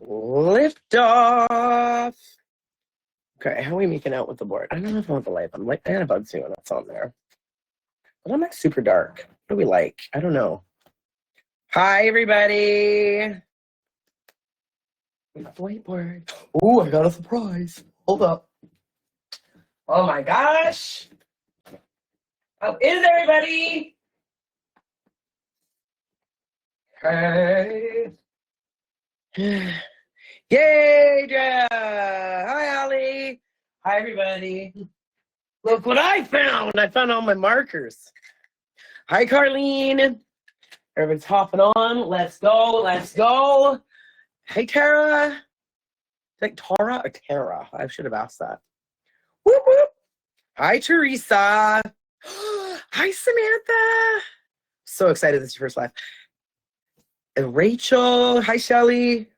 Lift off. Okay, how are we making out with the board? I don't know if I want the light. I'm like Annabelle too, and that's on there. But I'm like super dark. What do we like? I don't know. Hi, everybody. We got the whiteboard. Oh, I got a surprise. Hold up. Oh my gosh. How is everybody? Hey. Yay, Dra! Hi, Allie. Hi, everybody. Look what I found. I found all my markers. Hi, Carlene. Everybody's hopping on. Let's go. Let's go. Hey, Tara. Is that Tara or Tara? I should have asked that. Whoop, whoop. Hi, Teresa. Hi, Samantha. So excited this is your first live. And Rachel. Hi, Shelly.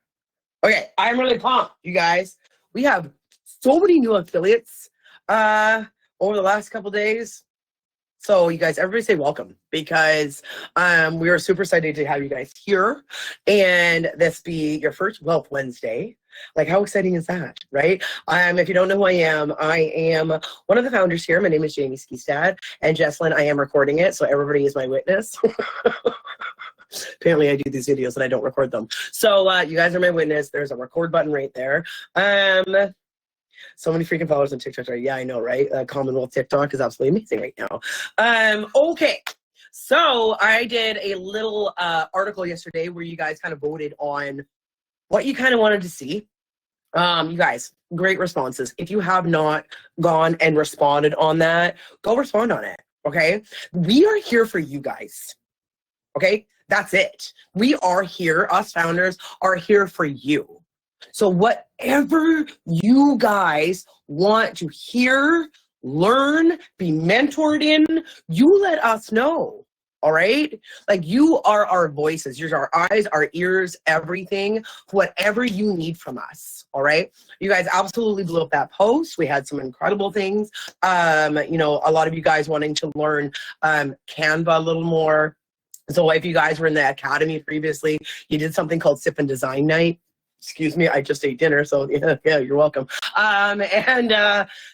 Okay, I'm really pumped, you guys. We have so many new affiliates over the last couple days. So you guys, everybody say welcome, because we are super excited to have you guys here, and this be your first Wealth Wednesday. Like, how exciting is that, right? If you don't know who I am one of the founders here. My name is Jamie Skistad, and Jesslyn, I am recording it, so everybody is my witness. Apparently I do these videos and I don't record them. So you guys are my witness. There's a record button right there. So many freaking followers on TikTok. Right? Yeah, I know, right? Commonwealth TikTok is absolutely amazing right now. Okay. So I did a little article yesterday where you guys kind of voted on what you kind of wanted to see. You guys, great responses. If you have not gone and responded on that, go respond on it. Okay. We are here for you guys. Okay. That's it. We are here. Us founders are here for you. So whatever you guys want to hear, learn, be mentored in, you let us know. All right? Like, you are our voices. You're our eyes, our ears, everything, whatever you need from us. All right? You guys absolutely blew up that post. We had some incredible things. A lot of you guys wanting to learn Canva a little more. So if you guys were in the academy previously, you did something called Sip and Design Night. Excuse me, I just ate dinner, so yeah, you're welcome.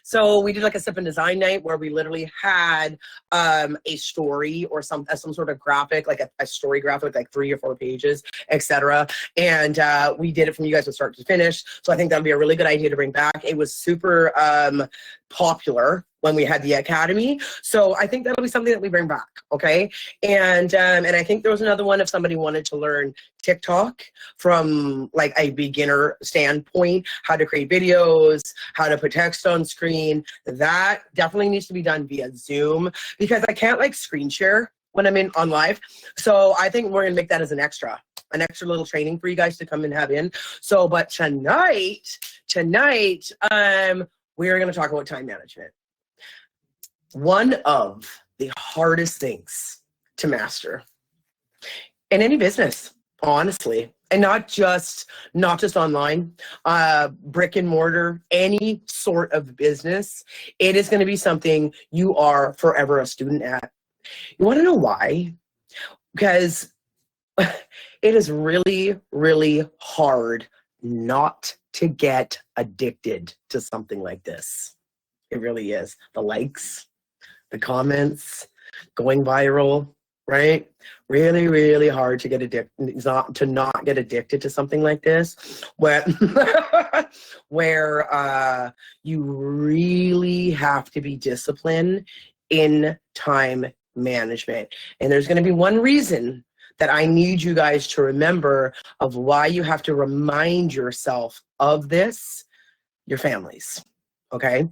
So we did like a Sip and Design Night where we literally had a story or some sort of graphic, like a story graphic, like 3 or 4 pages, etc. And we did it from you guys from start to finish. So I think that would be a really good idea to bring back. It was super popular when we had the academy. So I think that'll be something that we bring back, okay? And I think there was another one if somebody wanted to learn TikTok from like a beginner standpoint, how to create videos, how to put text on screen. That definitely needs to be done via Zoom, because I can't like screen share when I'm on live. So I think we're gonna make that as an extra little training for you guys to come and have in. So, but tonight, we're gonna talk about time management. One of the hardest things to master in any business, honestly, and not just online, brick and mortar, any sort of business. It is going to be something you are forever a student at. You want to know why? Because it is really, really hard not to get addicted to something like this. It really is. The likes, the comments, going viral, right? Really, really hard to get addicted, to not get addicted to something like this, where you really have to be disciplined in time management. And there's going to be one reason that I need you guys to remember of why you have to remind yourself of this: your families, okay?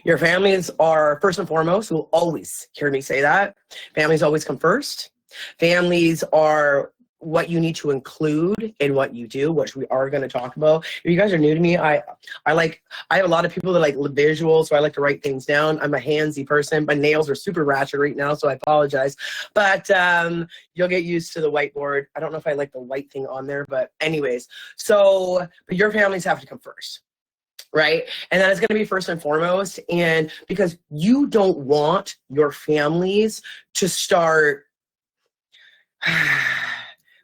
Your families are first and foremost. You'll always hear me say that. Families always come first. Families are what you need to include in what you do, which we are going to talk about. If you guys are new to me, I have a lot of people that like visuals, so I like to write things down. I'm a handsy person. My nails are super ratchet right now, so I apologize. But you'll get used to the whiteboard. I don't know if I like the white thing on there, but anyways. So, but your families have to come first. Right? And that is going to be first and foremost. And because you don't want your families to start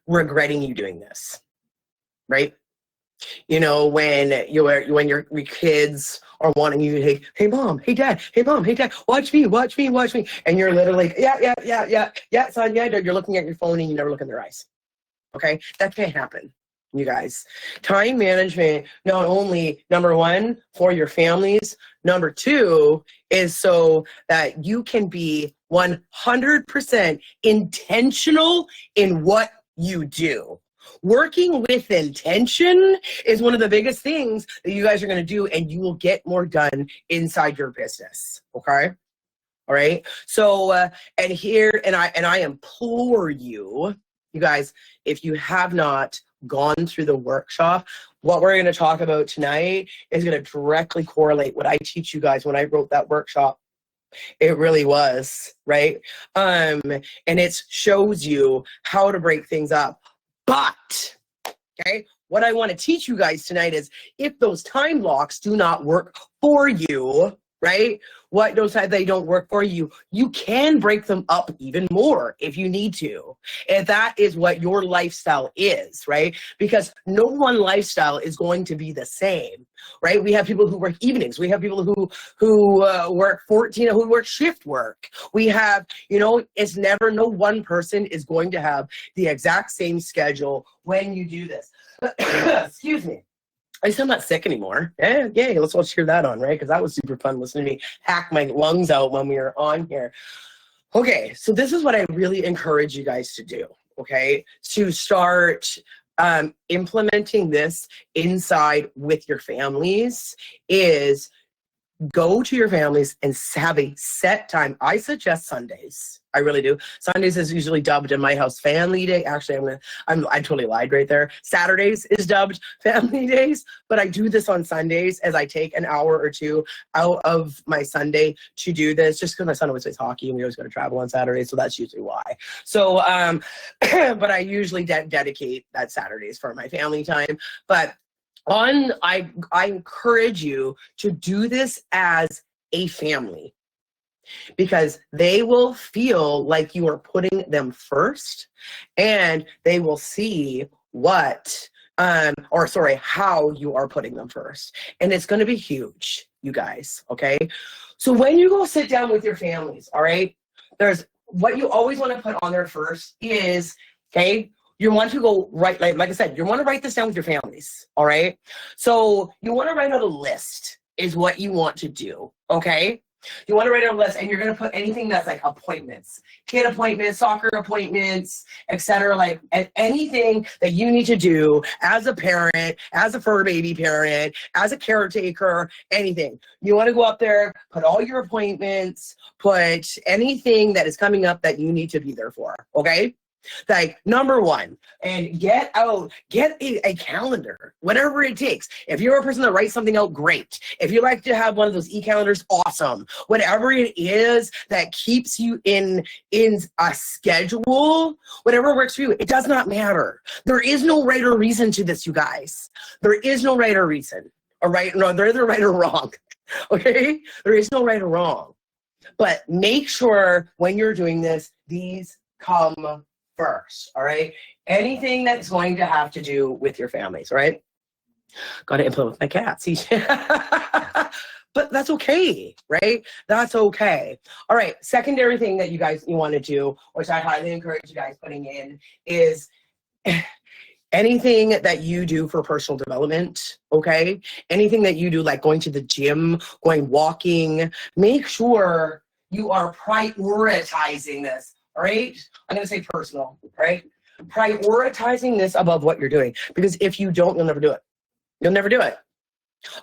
regretting you doing this, right? You know, when your kids are wanting you to, hey mom, hey dad, hey mom, hey dad, watch me, and you're literally yeah, son, yeah, you're looking at your phone and you never look in their eyes. Okay, that can't happen, you guys. Time management, not only number one for your families, number two is so that you can be 100% intentional in what you do. Working with intention is one of the biggest things that you guys are going to do, and you will get more done inside your business. Okay. All right. So, and I implore you, you guys, if you have not gone through the workshop, what we're going to talk about tonight is going to directly correlate what I teach you guys when I wrote that workshop. It really was, right? And it shows you how to break things up. But, okay, what I want to teach you guys tonight is if those time blocks do not work for you, right? What those times they don't work for you, you can break them up even more if you need to. And that is what your lifestyle is, right? Because no one lifestyle is going to be the same, right? We have people who work evenings. We have people who work 14, who work shift work. We have, you know, it's never, no one person is going to have the exact same schedule when you do this. Excuse me. At least I'm not sick anymore. Yay, let's cheer that on, right? Because that was super fun listening to me hack my lungs out when we were on here. Okay, so this is what I really encourage you guys to do, okay? To start implementing this inside with your families is go to your families and have a set time. I suggest Sundays. I really do. Sundays is usually dubbed in my house family day. Actually, I totally lied right there. Saturdays is dubbed family days, but I do this on Sundays as I take an hour or two out of my Sunday to do this, just because my son always plays hockey and we always go to travel on Saturdays, so that's usually why. So, but I usually dedicate that Saturdays for my family time. But I encourage you to do this as a family, because they will feel like you are putting them first, and they will see how you are putting them first. And it's going to be huge, you guys. Okay. So when you go sit down with your families, all right, there's what you always want to put on there first is, okay, you want to go right, like I said, you want to write this down with your families, all right? So you want to write out a list is what you want to do, okay? You want to write out a list, and you're going to put anything that's like appointments, kid appointments, soccer appointments, etc. Like anything that you need to do as a parent, as a fur baby parent, as a caretaker, anything. You want to go up there, put all your appointments, put anything that is coming up that you need to be there for, okay? Like number one, and get a calendar, whatever it takes. If you're a person that writes something out, great. If you like to have one of those e-calendars, awesome. Whatever it is that keeps you in a schedule, whatever works for you, it does not matter. There is no right or reason to this, you guys. There is no right or reason. There is no right or wrong. Okay? There is no right or wrong. But make sure when you're doing this, these come first, all right? Anything that's going to have to do with your families, all right? Got to implement my cats. But that's okay, right? That's okay. All right, secondary thing that you want to do, which I highly encourage you guys putting in, is anything that you do for personal development, okay? Anything that you do, like going to the gym, going walking, make sure you are prioritizing this. All right, I'm going to say personal, right? Prioritizing this above what you're doing. Because if you don't, you'll never do it. You'll never do it.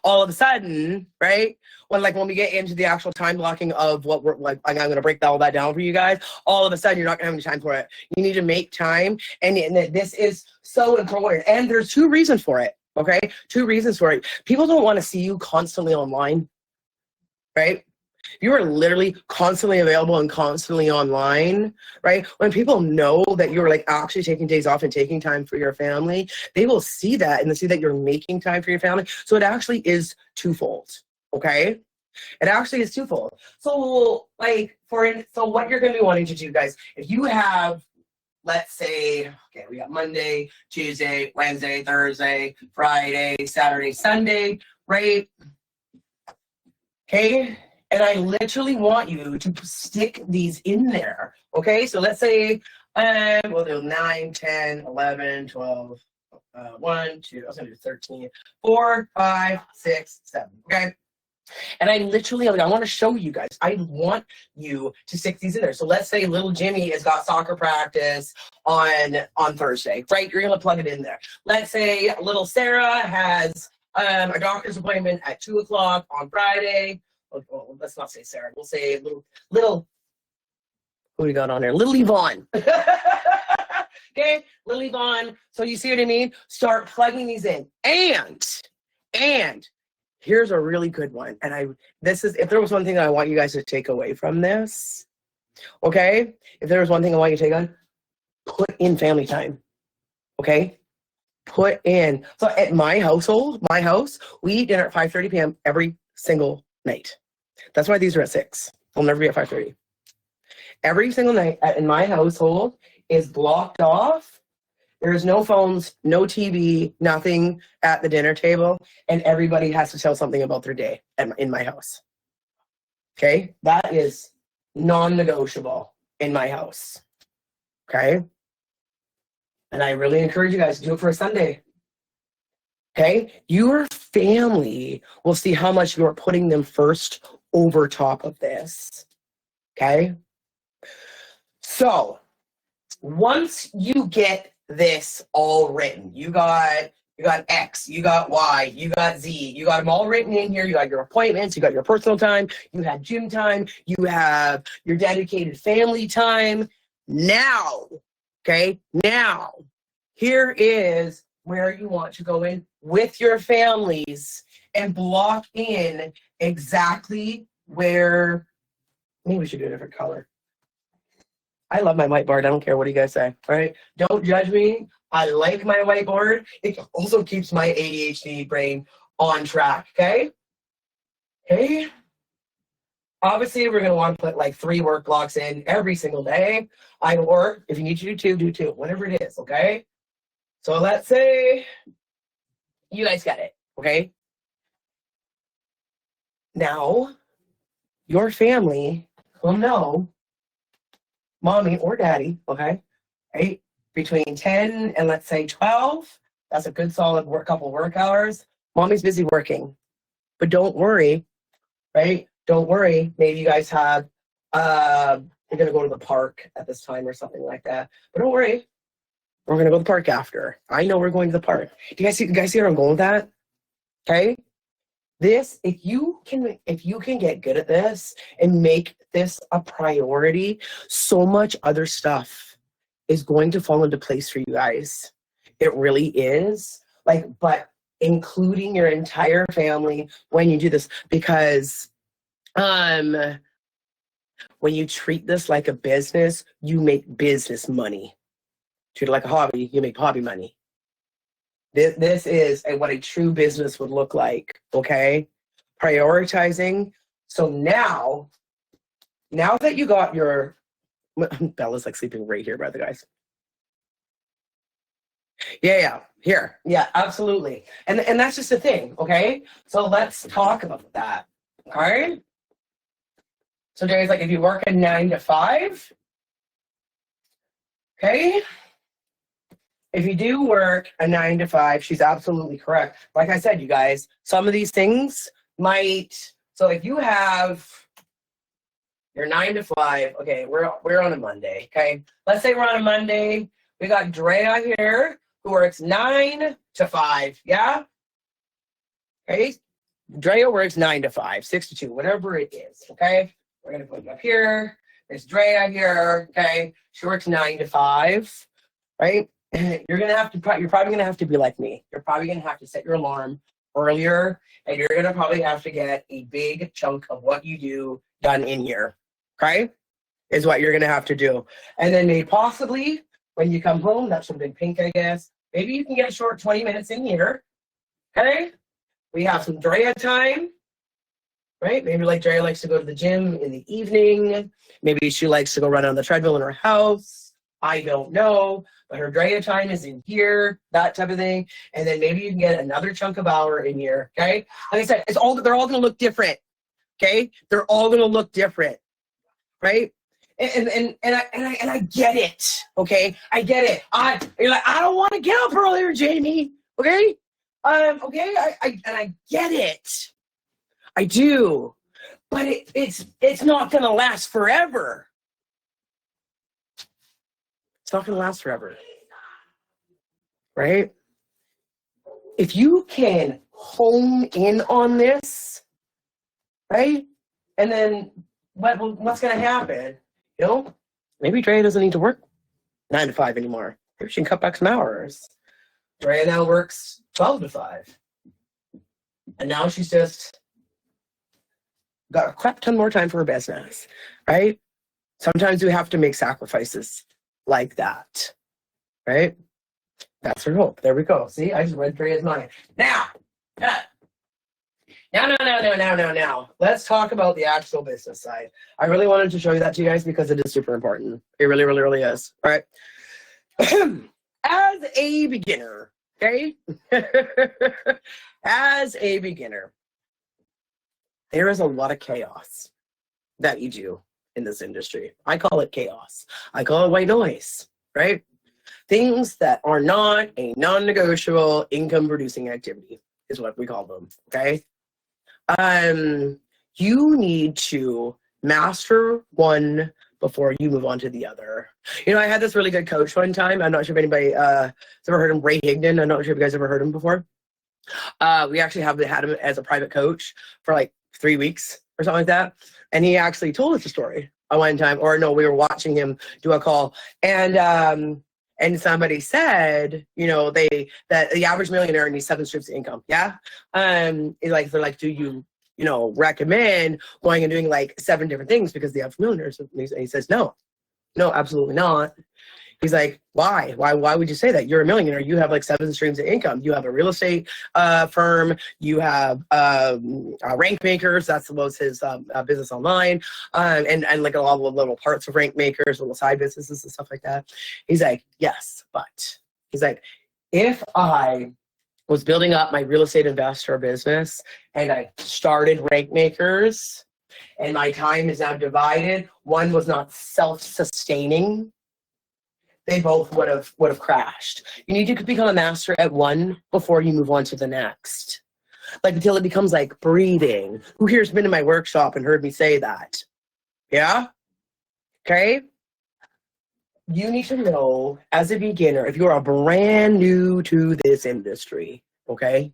All of a sudden, right? When we get into the actual time blocking of what we're like, I'm going to break all that down for you guys. All of a sudden, you're not going to have any time for it. You need to make time. And this is so important. And there's two reasons for it, okay? Two reasons for it. People don't want to see you constantly online, right? You are literally constantly available and constantly online, right? When people know that you're like actually taking days off and taking time for your family, they will see that, and they see that you're making time for your family. So it actually is twofold, okay? It actually is twofold. So what you're going to be wanting to do, guys, if you have let's say, okay, we got Monday, Tuesday, Wednesday, Thursday, Friday, Saturday, Sunday, right? Okay, and I literally want you to stick these in there, okay? So let's say we'll do 9, 10, 11, 12, 1, 2, I was going to do 13, 4, 5, 6, 7, okay? And I literally, I want to show you guys. I want you to stick these in there. So let's say little Jimmy has got soccer practice on Thursday, right? You're going to plug it in there. Let's say little Sarah has a doctor's appointment at 2 o'clock on Friday. Well, let's not say Sarah. We'll say little. Who we got on there? Little Yvonne. Okay, little Yvonne. So you see what I mean? Start plugging these in. And here's a really good one. And if there was one thing I want you guys to take away from this, okay? If there was one thing I want you to take on, put in family time. Okay? Put in. So at my house, we eat dinner at 5:30 p.m. every single night. That's why these are at 6. They'll never be at 5:30. Every single night in my household is blocked off. There's no phones, no TV, nothing at the dinner table, and everybody has to tell something about their day in my house. Okay? That is non-negotiable in my house. Okay? And I really encourage you guys to do it for a Sunday. Okay? Your family will see how much you're putting them first over top of this. Okay? So, once you get this all written, you got X, you got Y, you got Z, you got them all written in here. You got your appointments, you got your personal time, you have gym time, you have your dedicated family time. Now, okay, here is where you want to go in with your families and block in exactly where. Maybe we should do a different color. I love my whiteboard. I don't care what you guys say. All right? Don't judge me. I like my whiteboard. It also keeps my ADHD brain on track. Okay? Okay? Obviously, we're going to want to put like 3 work blocks in every single day. Or if you need to do 2, whatever it is. Okay? So let's say you guys get it. Okay? Now, your family will know mommy or daddy, okay, right? Between 10 and let's say 12, that's a good solid couple work hours. Mommy's busy working, but don't worry, right? Don't worry. Maybe you guys have, you're going to go to the park at this time or something like that. But don't worry. We're going to go to the park after. I know we're going to the park. Do you guys see where I'm going with that? Okay? This, if you can get good at this and make this a priority, so much other stuff is going to fall into place for you guys. It really is. But including your entire family when you do this, because when you treat this like a business, you make business money. Treat it like a hobby, you make hobby money. This is what a true business would look like, okay? Prioritizing. So now that you got your... Bella's like sleeping right here, by the guys. Yeah, here. Yeah, absolutely. And that's just the thing, okay? So let's talk about that, all right? So Jerry's like, if you work a 9 to 5, okay? If you do work a 9 to 5, she's absolutely correct. Like I said, you guys, some of these things might, so if you have your 9 to 5, okay, we're on a Monday, okay? Let's say we're on a Monday. We got Drea here who works 9 to 5, yeah? Okay? Drea works 9 to 5, 6 to 2, whatever it is, okay? We're going to put you up here. There's Drea here, okay? She works 9 to 5, right? You're probably going to have to be like me. You're probably going to have to set your alarm earlier, and you're going to probably have to get a big chunk of what you do done in here, okay? Is what you're going to have to do. And then maybe possibly when you come home, that's some big pink, I guess. Maybe you can get a short 20 minutes in here, okay? We have some Drea time, right? Maybe like Drea likes to go to the gym in the evening. Maybe she likes to go run on the treadmill in her house. I don't know, but her Drea time is in here, that type of thing. And then maybe you can get another chunk of hour in here, okay? Like I said, they're all going to look different, okay? They're all going to look different, right? And I get it, okay? I get it. You're like, I don't want to get up earlier, Jamie, okay? Okay, I get it. I do, but it's not going to last forever. It's not going to last forever, right? If you can hone in on this, right? And then what's going to happen? You know, maybe Drea doesn't need to work 9 to 5 anymore. Maybe she can cut back some hours. Drea now works 12 to 5. And now she's just got a crap ton more time for her business, right? Sometimes we have to make sacrifices like that, right? That's her hope. There we go. See, I just read Drea's mind. Now, let's talk about the actual business side. I really wanted to show you that to you guys because it is super important. It really, really, really is. All right. As a beginner, okay? As a beginner, there is a lot of chaos that you do in this industry. I call it chaos. I call it white noise, right? Things that are not a non-negotiable income-producing activity is what we call them, okay? You need to master one before you move on to the other. You know, I had this really good coach one time. I'm not sure if anybody has ever heard him, Ray Higdon. I'm not sure if you guys ever heard him before. We actually had him as a private coach for like 3 weeks or something like that. And he actually told us a story at one time, or no, we were watching him do a call. And somebody said, you know, that the average millionaire needs 7 streams of income. Yeah. They're like, do you recommend going and doing like 7 different things because the average millionaire? And he says, no, absolutely not. He's like, why? Why would you say that? You're a millionaire. You have like 7 streams of income. You have a real estate firm. You have Rank Makers. That was his business online. And like all the little parts of Rank Makers, little side businesses and stuff like that. He's like, yes, but he's like, if I was building up my real estate investor business and I started Rank Makers and my time is now divided, one was not self-sustaining, they both would have crashed. You need to become a master at one before you move on to the next. Like until it becomes like breathing. Who here's been in my workshop and heard me say that? Yeah? Okay? You need to know as a beginner, if you're a brand new to this industry, okay,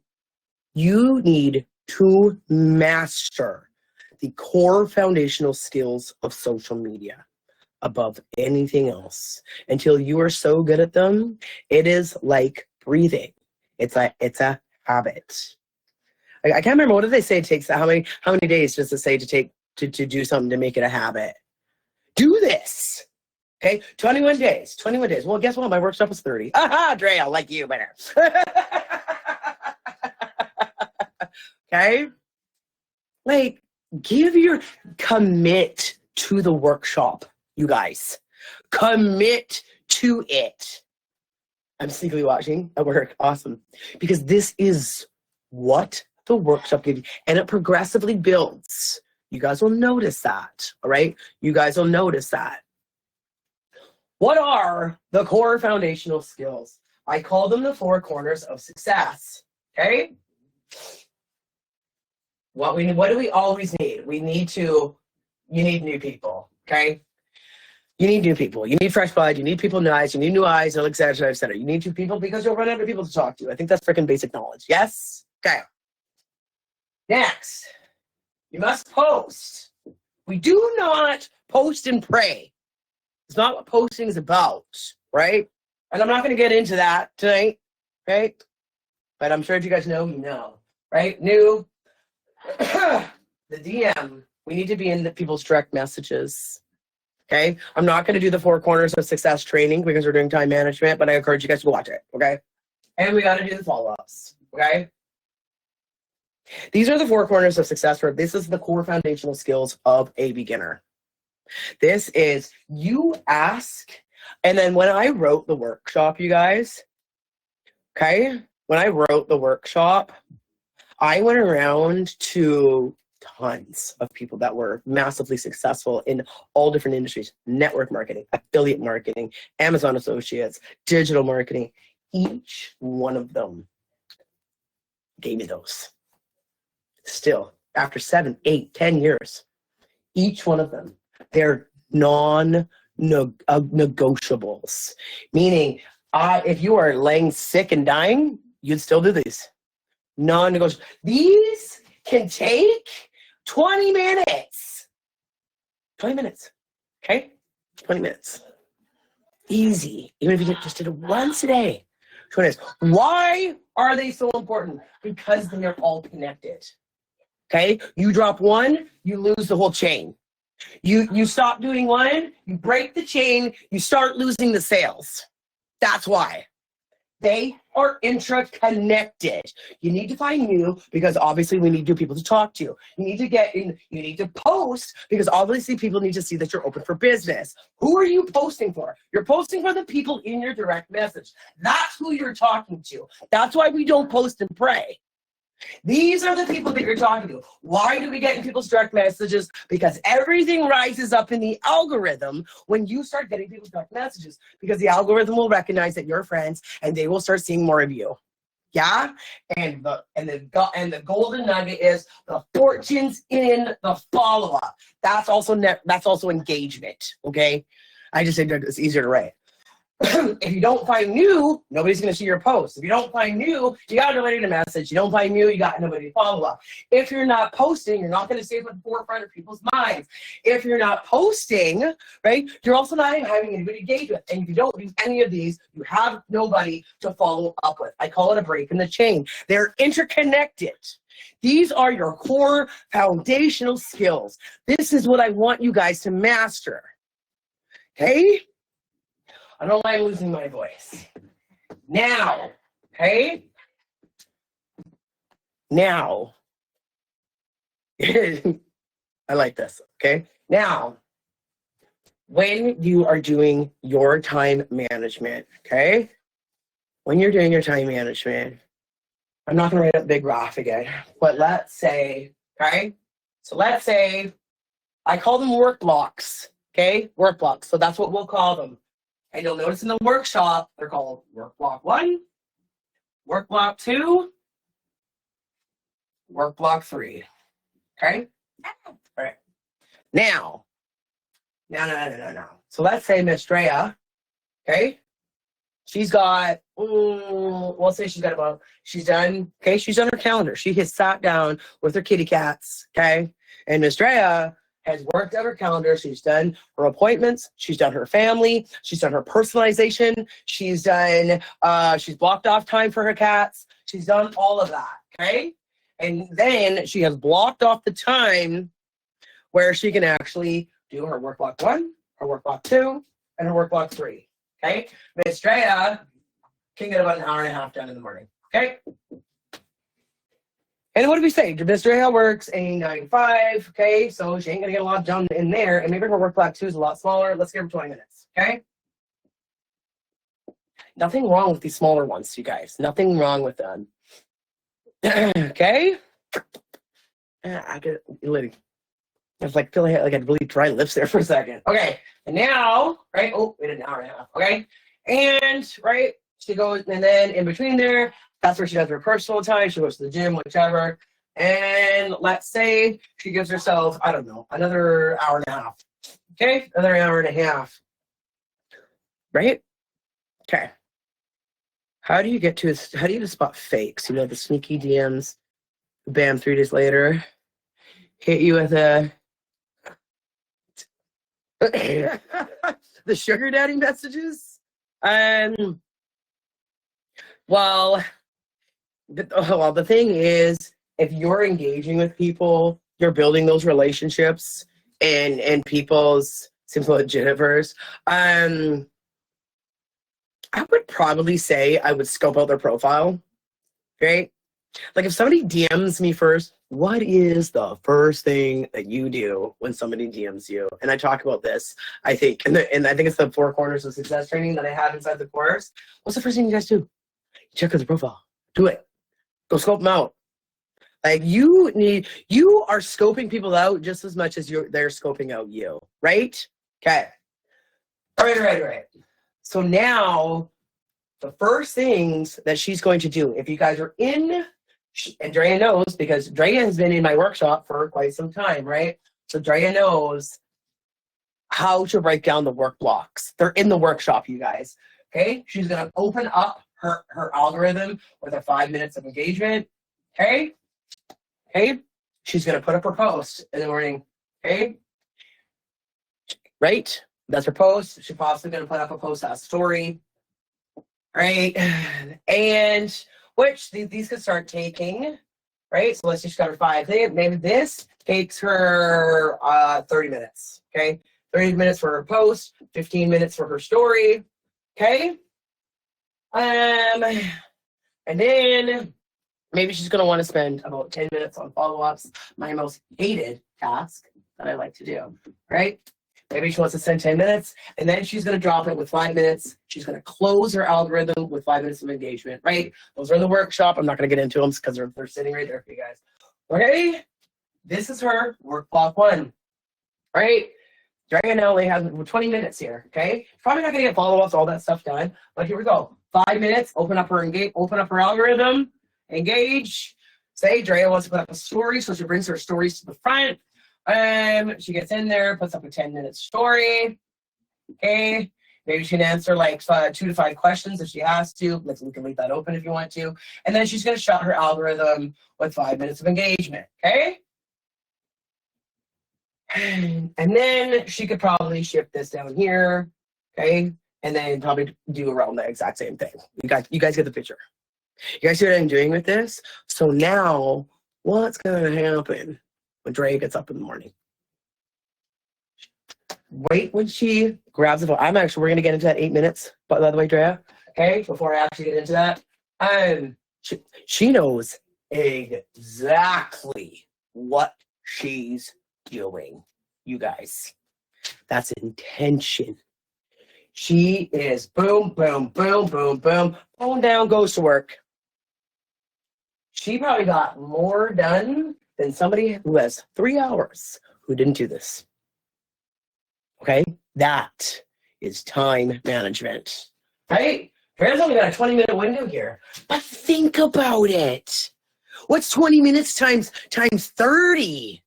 you need to master the core foundational skills of social media above anything else. Until you are so good at them, it is like breathing. It's a habit. I can't remember, what did they say it takes? How many days does it say to do something to make it a habit? Do this. Okay, 21 days. Well, guess what? My workshop was 30. Aha, Drea, like you better. Okay? Like, commit to the workshop, you guys. Commit to it. I'm sneakily watching at work. Awesome. Because this is what the workshop gives you. And it progressively builds. You guys will notice that. All right? You guys will notice that. What are the core foundational skills? I call them the 4 corners of success. Okay? What do we always need? You need new people. Okay? You need new people. You need fresh blood. You need people nice. You need new eyes, et cetera, et cetera. You need new people because you'll run out of people to talk to. I think that's freaking basic knowledge. Yes? Okay. Next, you must post. We do not post and pray. It's not what posting is about, right? And I'm not going to get into that tonight, right? But I'm sure if you guys know, you know, right? New, the DM, we need to be in the people's direct messages, okay? I'm not going to do the 4 corners of success training because we're doing time management, but I encourage you guys to watch it, okay? And we got to do the follow-ups, okay? These are the 4 corners of success. This is the core foundational skills of a beginner. This is, you ask And then when I wrote the workshop, you guys, okay, when I wrote the workshop, I went around to tons of people that were massively successful in all different industries: network marketing, affiliate marketing, Amazon associates, digital marketing. Each one of them gave me those. Still, after 7, 8, 10 years, each one of them, they're non-negotiables. Meaning, if you are laying sick and dying, you'd still do these. Non-negotiable. These can take 20 minutes. 20 minutes. Okay? 20 minutes. Easy. Even if you just did it once a day. 20 minutes. Why are they so important? Because they are all connected. Okay? You drop one, you lose the whole chain. You stop doing one, you break the chain, you start losing the sales. That's why. They are interconnected. You need to find new because obviously we need new people to talk to. You need to get in, you need to post because obviously people need to see that you're open for business. Who are you posting for? You're posting for the people in your direct message. That's who you're talking to. That's why we don't post and pray. These are the people that you're talking to. Why do we get in people's direct messages? Because everything rises up in the algorithm when you start getting people's direct messages, because the algorithm will recognize that you're friends and they will start seeing more of you. Yeah? And the golden nugget is the fortunes in the follow-up. That's also engagement. Okay? I just said that it's easier to write. If you don't find new, nobody's going to see your post. If you don't find new, you got nobody to message. You don't find new, you got nobody to follow up. If you're not posting, you're not going to stay at the forefront of people's minds. If you're not posting, right, you're also not having anybody to engage with. And if you don't do any of these, you have nobody to follow up with. I call it a break in the chain. They're interconnected. These are your core foundational skills. This is what I want you guys to master. Okay? I don't like losing my voice. Now, okay? Now. I like this, okay? Now, when you are doing your time management, okay? When you're doing your time management, I'm not going to write up big graph again, but let's say, okay? So let's say I call them work blocks, okay? Work blocks. So that's what we'll call them. And you'll notice in the workshop, they're called work block 1, work block 2, work block 3. Okay? All right. Now. So let's say Miss Drea, okay? She's got, we'll say she's done her calendar. She has sat down with her kitty cats, okay? And Miss Drea has worked out her calendar. She's done her appointments. She's done her family. She's done her personalization. She's blocked off time for her cats. She's done all of that, okay? And then she has blocked off the time where she can actually do her work block 1, her work block 2, and her work block 3, okay? Miss Drea can get about an hour and a half done in the morning, okay? And what did we say? Miss Drea works a 9 to 5, okay? So she ain't gonna get a lot done in there, and maybe her work block 2 is a lot smaller. Let's give her 20 minutes, okay? Nothing wrong with these smaller ones, you guys. Nothing wrong with them. Okay? I get really. I was like, feel like I had really dry lips there for a second. Okay, and now, right? Oh, wait, an hour and a half. Okay, and right, she goes, and then in between there, that's where she does her personal time. She goes to the gym, whichever. And let's say she gives herself, I don't know, another hour and a half. Okay, another hour and a half. Right? Okay. How do you spot fakes? You know, the sneaky DMs, bam, 3 days later, hit you with the sugar daddy messages? Well, the thing is, if you're engaging with people, you're building those relationships and people's simple legitimers. I would probably say I would scope out their profile, right? Like if somebody DMs me first, what is the first thing that you do when somebody DMs you? And I talk about this, I think, and I think it's the 4 corners of success training that I have inside the course. What's the first thing you guys do? Check out the profile. Do it. Go scope them out. Like you are scoping people out just as much as they're scoping out you, right? Okay. All right. So now the first things that she's going to do, if you guys are in, and Drea knows because Drea has been in my workshop for quite some time, right? So Drea knows how to break down the work blocks. They're in the workshop, you guys. Okay? She's going to open up her algorithm with her 5 minutes of engagement. Okay? She's going to put up her post in the morning. Okay? Right? That's her post. She's possibly going to put up a post as a story. Right? And which these could start taking, right? So let's just got her 5. Maybe this takes her 30 minutes, okay? 30 minutes for her post, 15 minutes for her story, okay? And then maybe she's going to want to spend about 10 minutes on follow-ups, my most hated task that I like to do, right? Maybe she wants to spend 10 minutes, and then she's going to drop it with 5 minutes. She's going to close her algorithm with 5 minutes of engagement, right? Those are in the workshop. I'm not going to get into them because they're sitting right there for you guys. Okay? This is her work block 1, right? Drea now only has 20 minutes here, okay? Probably not going to get follow-ups, all that stuff done, but here we go. 5 minutes, open up her algorithm, engage. Say Drea wants to put up a story, so she brings her stories to the front. She gets in there, puts up a 10-minute story. Okay, maybe she can answer like 2 to 5 questions if she has to. We can leave that open if you want to. And then she's going to shut her algorithm with 5 minutes of engagement. Okay, and then she could probably shift this down here. Okay, and then probably do around the exact same thing. You guys get the picture. You guys see what I'm doing with this? So now, what's going to happen when Drea gets up in the morning? Wait when she grabs the phone. We're going to get into that 8 minutes, by the way, Drea. Okay, before I actually get into that. She knows exactly what she's doing, you guys. That's intention. She is boom, boom, boom, boom, boom. Phone down, goes to work. She probably got more done than somebody who has 3 hours who didn't do this. Okay? That is time management. Right? Drea's only got a 20-minute window here. But think about it. What's 20 minutes times 30?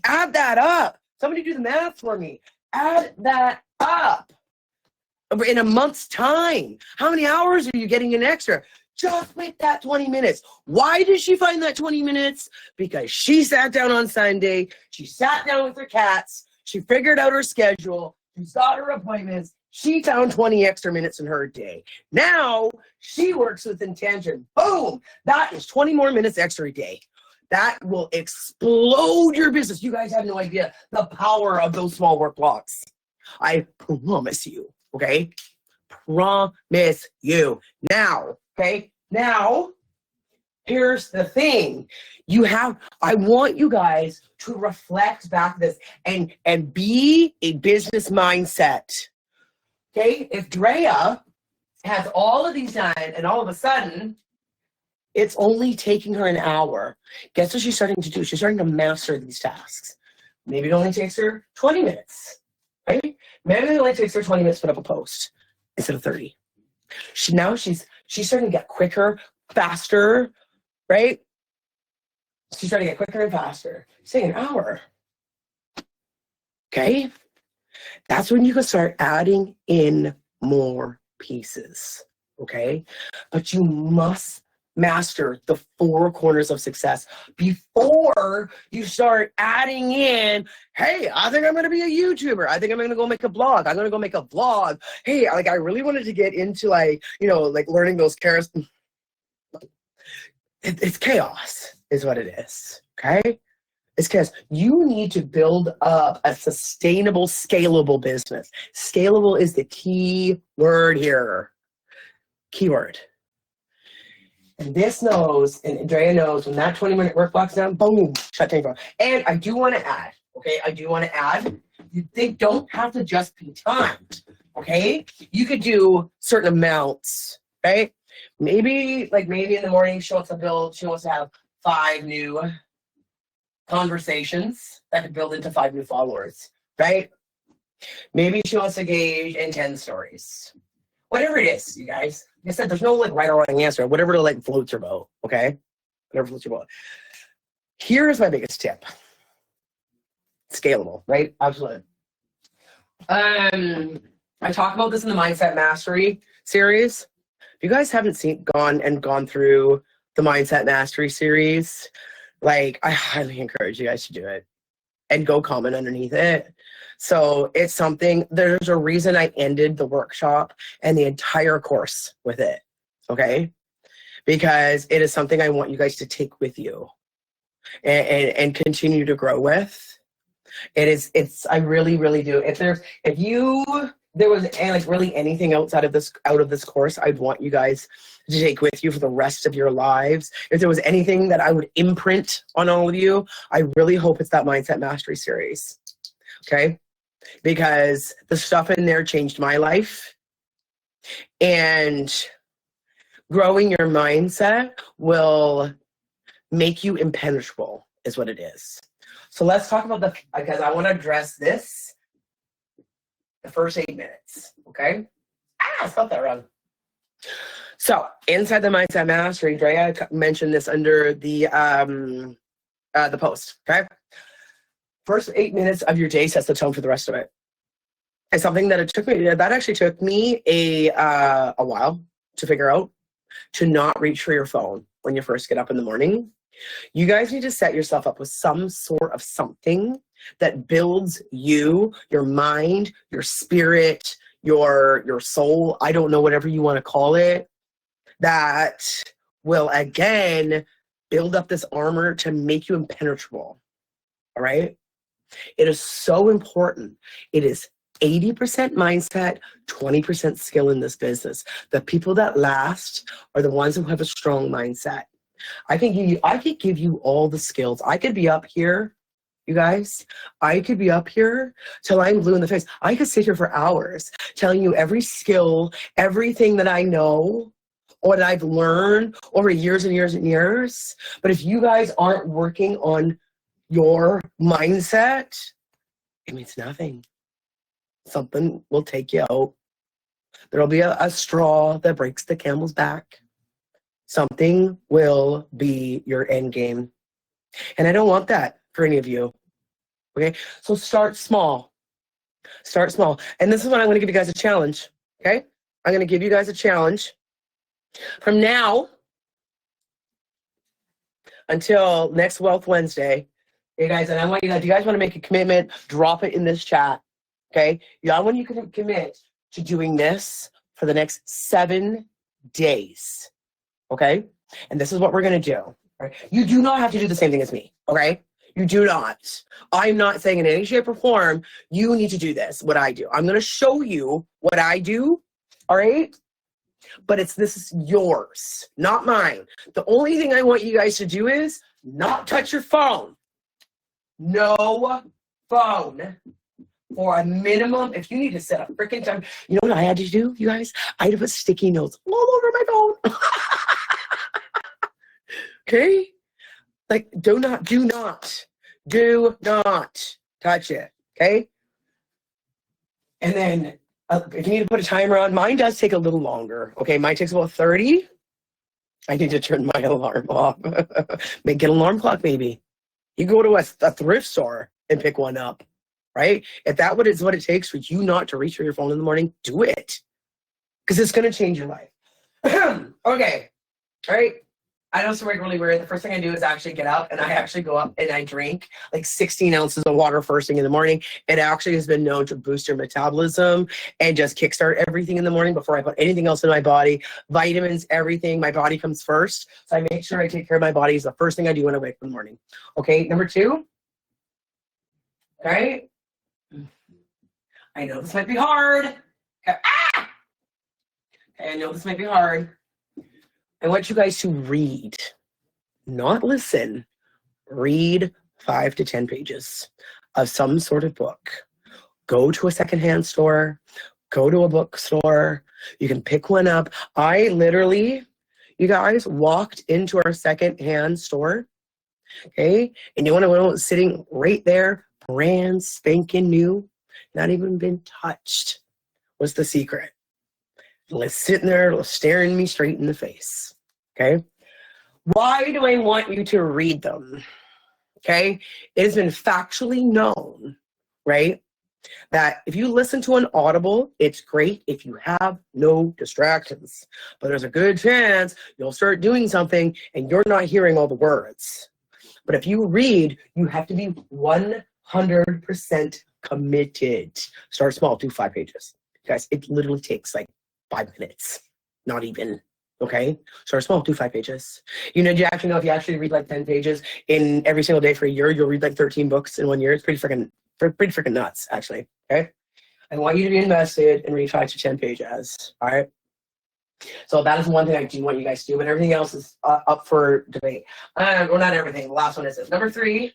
Add that up. Somebody do the math for me. Add that up. In a month's time. How many hours are you getting in extra? Just with that 20 minutes. Why did she find that 20 minutes? Because she sat down on Sunday. She sat down with her cats. She figured out her schedule. She's got her appointments. She found 20 extra minutes in her day. Now she works with intention. Boom! That is 20 more minutes extra a day. That will explode your business. You guys have no idea the power of those small work blocks. I promise you, okay? Promise you. Now, okay? Now, here's the thing. I want you guys to reflect back this and be a business mindset. Okay? If Drea has all of these done and all of a sudden it's only taking her an hour, guess what she's starting to do? She's starting to master these tasks. Maybe it only takes her 20 minutes, right? Maybe it only takes her 20 minutes to put up a post instead of 30. She's starting to get quicker, faster, right? She's starting to get quicker and faster. Say an hour. Okay? That's when you can start adding in more pieces. Okay? But you must master the 4 corners of success before you start adding in, hey, I think I'm going to be a YouTuber. I think I'm going to go make a blog. I'm going to go make a vlog. Hey, I really wanted to get into learning those characters. It's chaos is what it is. Okay? It's chaos. You need to build up a sustainable, scalable business. Scalable is the key word here. Keyword. And this knows, and Andrea knows, when that 20-minute work block's down, boom, shut down your phone. And I do want to add, okay, they don't have to just be timed, okay? You could do certain amounts, right? Maybe in the morning she wants to have 5 new conversations that could build into 5 new followers, right? Maybe she wants to engage in 10 stories. Whatever it is, you guys. Like I said, there's no like right or wrong answer. Whatever floats your boat, okay? Whatever floats your boat. Here's my biggest tip. Scalable, right? Absolutely. I talk about this in the Mindset Mastery series. If you guys haven't gone through the Mindset Mastery series, like I highly encourage you guys to do it and go comment underneath it. So it's something, there's a reason I ended the workshop and the entire course with it, okay? Because it is something I want you guys to take with you and continue to grow with. I really, really do. If there was like really anything out of this course, I'd want you guys to take with you for the rest of your lives. If there was anything that I would imprint on all of you, I really hope it's that Mindset Mastery series, okay? Because the stuff in there changed my life, and growing your mindset will make you impenetrable is what it is. So let's talk about because I want to address this the first 8 minutes, okay? I spelled that wrong. So inside the Mindset Mastery, Drea mentioned this under the post, okay? First 8 minutes of your day sets the tone for the rest of it. It's something that actually took me a while to figure out, to not reach for your phone when you first get up in the morning. You guys need to set yourself up with some sort of something that builds you, your mind, your spirit, your soul, I don't know, whatever you want to call it, that will again build up this armor to make you impenetrable. All right? It is so important. It is 80% mindset, 20% skill in this business. The people that last are the ones who have a strong mindset. I could give you all the skills. I could be up here, you guys. I could be up here till I'm blue in the face. I could sit here for hours telling you every skill, everything that I know or that I've learned over years and years and years. But if you guys aren't working on your mindset, it means nothing. Something will take you out. There'll be a straw that breaks the camel's back. Something will be your end game. And I don't want that for any of you. Okay? So start small. Start small. And this is when I'm going to give you guys a challenge. Okay? I'm going to give you guys a challenge. From now until next Wealth Wednesday, hey guys, and I want you guys, do you guys want to make a commitment? Drop it in this chat. Okay? I want you to commit to doing this for the next 7 days. Okay? And this is what we're going to do. Right? You do not have to do the same thing as me. Okay? You do not. I'm not saying in any shape or form, you need to do this, what I do. I'm going to show you what I do. All right? But this is yours, not mine. The only thing I want you guys to do is not touch your phone. No phone. For a minimum, if you need to set a freaking time, you know what I had to do, you guys? I had to put sticky notes all over my phone. Okay? Like, do not touch it. Okay? And then, if you need to put a timer on, mine does take a little longer. Okay, mine takes about 30. I need to turn my alarm off. Get an alarm clock, maybe. You go to a thrift store and pick one up. Right? If that is what it takes for you not to reach for your phone in the morning, do it. Because it's going to change your life. Okay. All right. I know it's really weird. The first thing I do is actually get up and I actually go up and I drink like 16 ounces of water first thing in the morning. It actually has been known to boost your metabolism and just kickstart everything in the morning before I put anything else in my body. Vitamins, everything. My body comes first. So I make sure I take care of my body is the first thing I do when I wake up in the morning. Okay. Number 2. All right. I know this might be hard. Okay, I know this might be hard. I want you guys to read, not listen, read 5 to 10 pages of some sort of book. Go to a secondhand store, go to a bookstore. You can pick one up. I literally, you guys, walked into our secondhand store, okay? And you want to know, sitting right there, brand spanking new, not even been touched, was The Secret. Sitting there staring me straight in the face, okay? Why do I want you to read them? Okay? It has been factually known, right, that if you listen to an Audible, it's great if you have no distractions. But there's a good chance you'll start doing something and you're not hearing all the words. But if you read, you have to be 100% committed. Start small, do 5 pages. Guys, it literally takes like 5 minutes, not even. Okay, start small, do 5 pages. You know, you actually know if you actually read like 10 pages in every single day for a year, you'll read like 13 books in 1 year. It's pretty freaking nuts, actually. Okay, I want you to be invested and read 5 to 10 pages. All right. So that is one thing I do want you guys to do, but everything else is up for debate. Well, not everything. The last one is this. Number 3,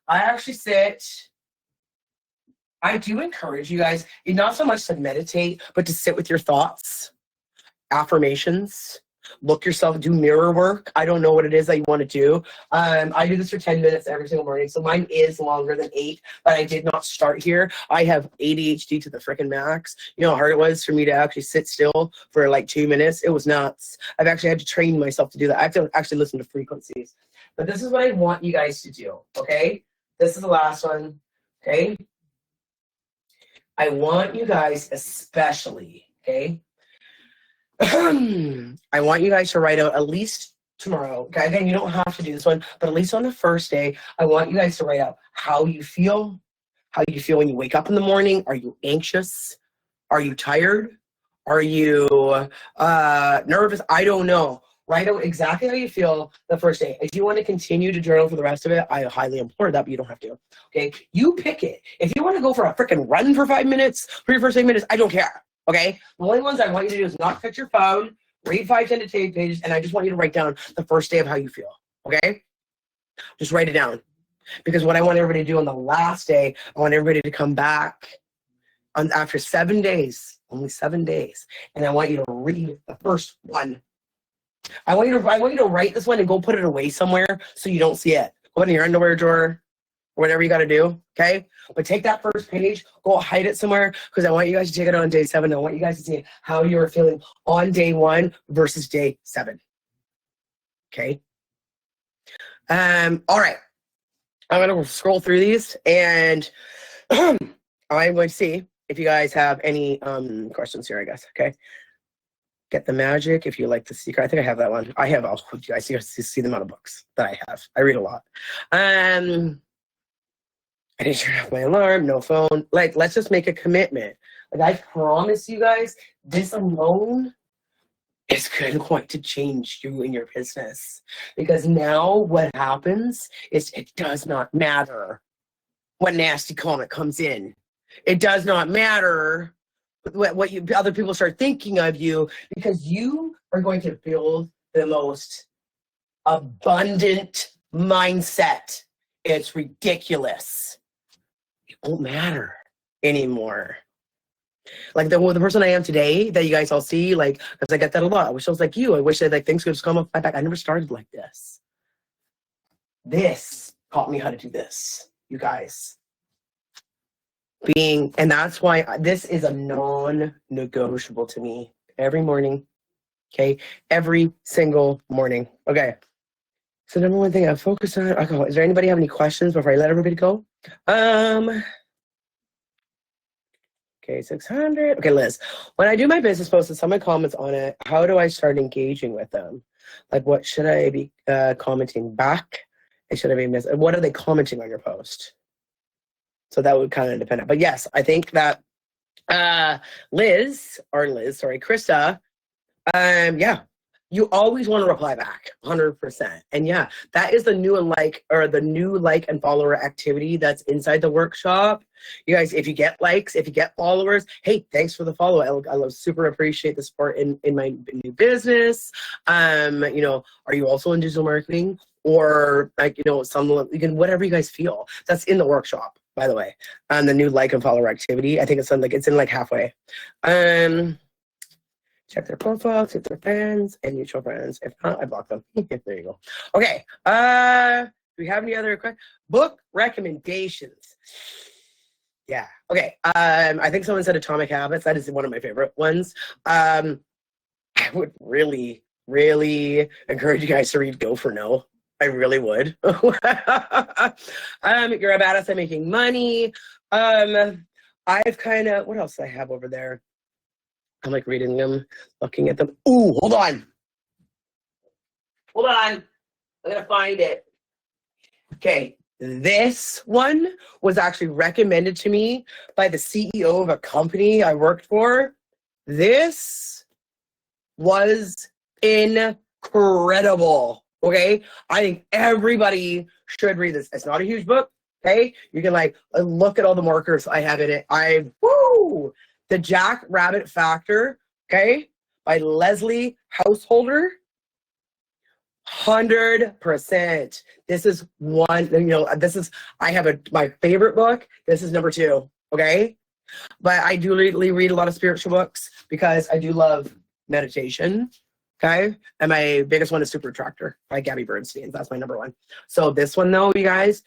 I do encourage you guys, not so much to meditate, but to sit with your thoughts, affirmations, look yourself, do mirror work. I don't know what it is that you want to do. I do this for 10 minutes every single morning, so mine is longer than 8, but I did not start here. I have ADHD to the freaking max. You know how hard it was for me to actually sit still for like 2 minutes? It was nuts. I've actually had to train myself to do that. I have to actually listen to frequencies. But this is what I want you guys to do, okay? This is the last one, okay? I want you guys especially, okay? I want you guys to write out at least tomorrow. Okay, again, you don't have to do this one, but at least on the first day, I want you guys to write out how you feel when you wake up in the morning. Are you anxious? Are you tired? Are you nervous? I don't know. Write out exactly how you feel the first day. If you want to continue to journal for the rest of it, I highly implore that, but you don't have to. Okay, you pick it. If you want to go for a freaking run for 5 minutes, for your first 8 minutes, I don't care. Okay, the only ones I want you to do is not touch your phone, read 5, 10 to 10 pages, and I just want you to write down the first day of how you feel. Okay, just write it down, because what I want everybody to do on the last day, I want everybody to come back after 7 days, only 7 days, and I want you to read the first one. I want you to write this one and go put it away somewhere so you don't see it. Go in your underwear drawer, or whatever you got to do. Okay. But take that first page, go hide it somewhere, because I want you guys to take it on day 7. I want you guys to see how you are feeling on day 1 versus day 7. Okay. All right. I'm going to scroll through these, and I'm going to see if you guys have any questions here, I guess. Okay. Get the Magic, if you like The Secret. I think I have that one. I have all. You guys see the amount of books that I have. I read a lot. I didn't turn off my alarm, no phone. Like, let's just make a commitment. Like, I promise you guys, this alone is going to change you in your business. Because now what happens is it does not matter what nasty comment comes in. It does not matter what other people start thinking of you, because you are going to build the most abundant mindset. It's ridiculous. It won't matter anymore. Like the person I am today that you guys all see, like, because I get that a lot. I wish I was like you. I wish that like things could just come up my back. I never started like this. This taught me how to do this, you guys. And that's why this is a non-negotiable to me every morning. Okay, every single morning. Okay. So number one thing I focus on. Okay, is there anybody have any questions before I let everybody go? Okay, 600. Okay, Liz. When I do my business posts and someone comments on it, how do I start engaging with them? Like, what should I be commenting back? And should I be what are they commenting on your post? So that would kind of depend. But yes, I think that Krista, yeah, you always want to reply back 100%. And yeah, that is the new and like, or the new like and follower activity that's inside the workshop. You guys, if you get likes, if you get followers, hey, thanks for the follow. I love, super appreciate the support in my new business. You know, are you also in digital marketing, or like, you know, some, you can, whatever you guys feel. That's in the workshop, by the way. The new like and follower activity. I think it's in like halfway. Check their profile, see if they're fans and mutual friends. If not, I block them. There you go. Okay. Do we have any other book recommendations? Yeah. Okay. I think someone said Atomic Habits. That is one of my favorite ones. I would really, really encourage you guys to read Go for No. I really would. You're a badass at making money. I've kind of, what else do I have over there? I'm like reading them, looking at them. Ooh, hold on. Hold on. I'm going to find it. Okay. This one was actually recommended to me by the CEO of a company I worked for. This was incredible. Okay. I think everybody should read this. It's not a huge book. Okay. You can like look at all the markers I have in it. The Jack Rabbit Factor, okay, by Leslie Householder. 100%. This is one, you know, I have my favorite book. This is number 2, okay? But I do read a lot of spiritual books because I do love meditation, okay? And my biggest one is Super Attractor by Gabby Bernstein. That's my number 1. So this one, though, you guys,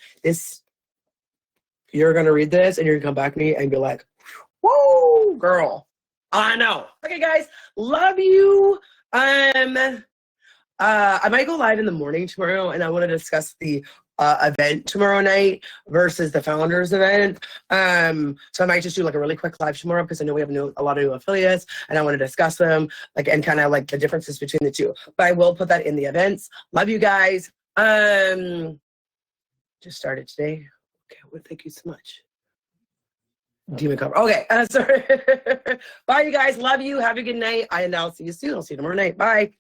you're going to read this and you're going to come back to me and be like, woo, girl. I know. Okay, guys. Love you. I might go live in the morning tomorrow, and I want to discuss the event tomorrow night versus the founders event. So I might just do like a really quick live tomorrow because I know we have a lot of new affiliates, and I want to discuss them and kind of like the differences between the two. But I will put that in the events. Love you guys. Just started today. Okay, well, thank you so much. Demon cover. Okay, sorry. Bye, you guys. Love you. Have a good night. And I'll see you soon. I'll see you tomorrow night. Bye.